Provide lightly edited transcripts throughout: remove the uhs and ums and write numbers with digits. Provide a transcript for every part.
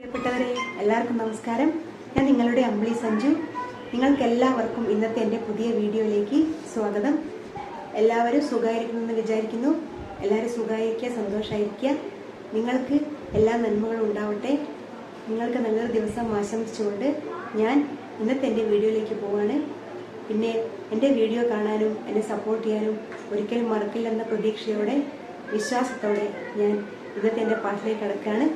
പ്രിയപ്പെട്ടവരെ, എല്ലാവർക്കും നമസ്കാരം. ഞാൻ നിങ്ങളുടെ അമ്പിളി സഞ്ജു. നിങ്ങൾക്കെല്ലാവർക്കും ഇന്നത്തെ എൻ്റെ പുതിയ വീഡിയോയിലേക്ക് സ്വാഗതം. എല്ലാവരും സുഖമായിരിക്കുമെന്ന് വിചാരിക്കുന്നു. എല്ലാവരും സുഖമായിരിക്കുക, സന്തോഷമായിരിക്കുക. നിങ്ങൾക്ക് എല്ലാ നന്മകളും ഉണ്ടാവട്ടെ. നിങ്ങൾക്ക് നല്ലൊരു ദിവസം ആശംസിച്ചുകൊണ്ട് ഞാൻ ഇന്നത്തെ എൻ്റെ വീഡിയോയിലേക്ക് പോവാണ്. പിന്നെ എൻ്റെ വീഡിയോ കാണാനും എന്നെ സപ്പോർട്ട് ചെയ്യാനും ഒരിക്കലും മറക്കില്ലെന്ന പ്രതീക്ഷയോടെ വിശ്വാസത്തോടെ ഞാൻ ഇന്നത്തെ എൻ്റെ പാട്ടിലേക്ക് കടക്കുകയാണ്.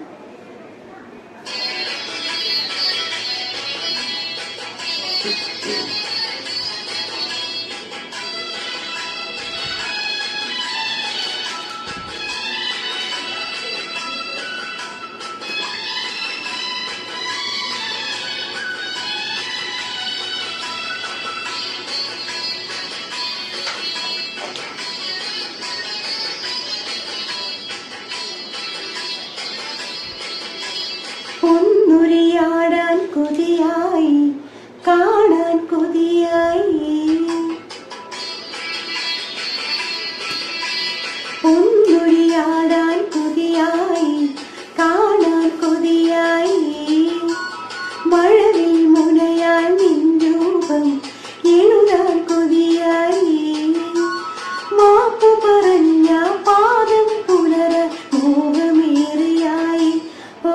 പൊന്നുരിയാടാൻ കൊതിയായി, കാണാൻ കൊതിയായി. പൊന്നുരിയാടാൻ കൊതിയായി, കാണാൻ കൊതിയായി. മഴവിൽ മുനയാൻ നിൻ രൂപം എഴുതാൻ കൊതിയായി. മാപ്പു പറഞ്ഞ പാദം പുലര മോഹമേറിയായി. ഓ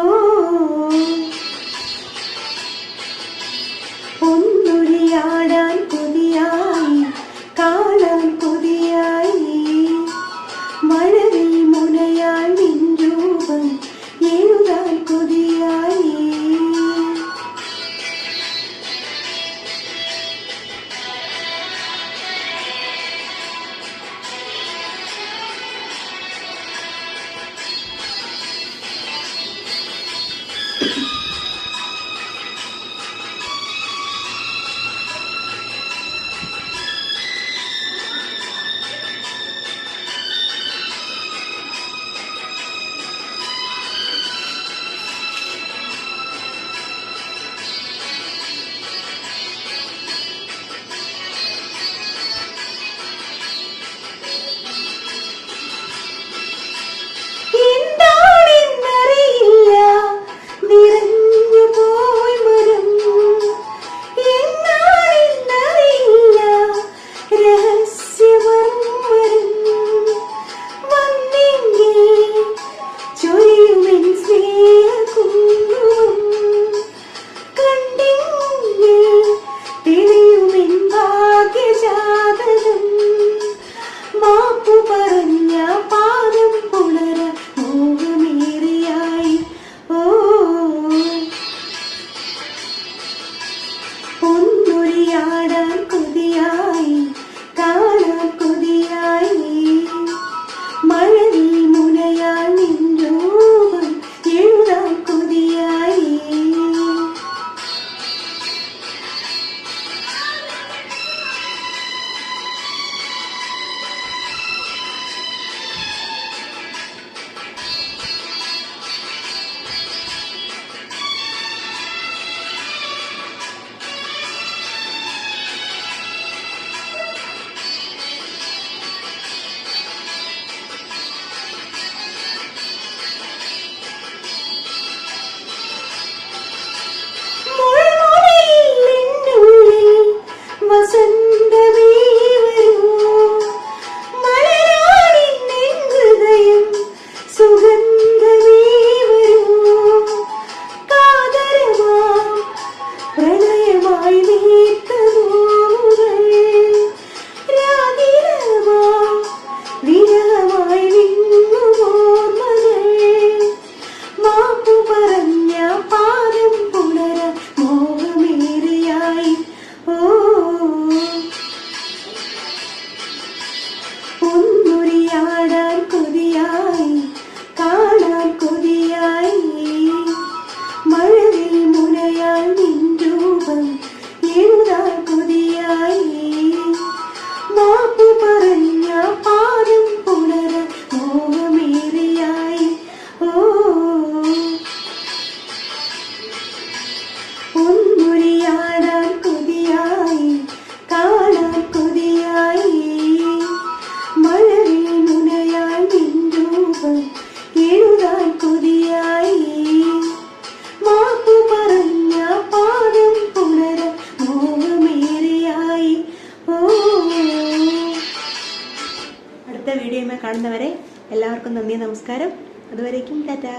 അടുത്ത വീഡിയോയുമായി കാണുന്നവരെ എല്ലാവർക്കും നന്ദി, നമസ്കാരം. അതുവരേക്കും ടാറ്റാ.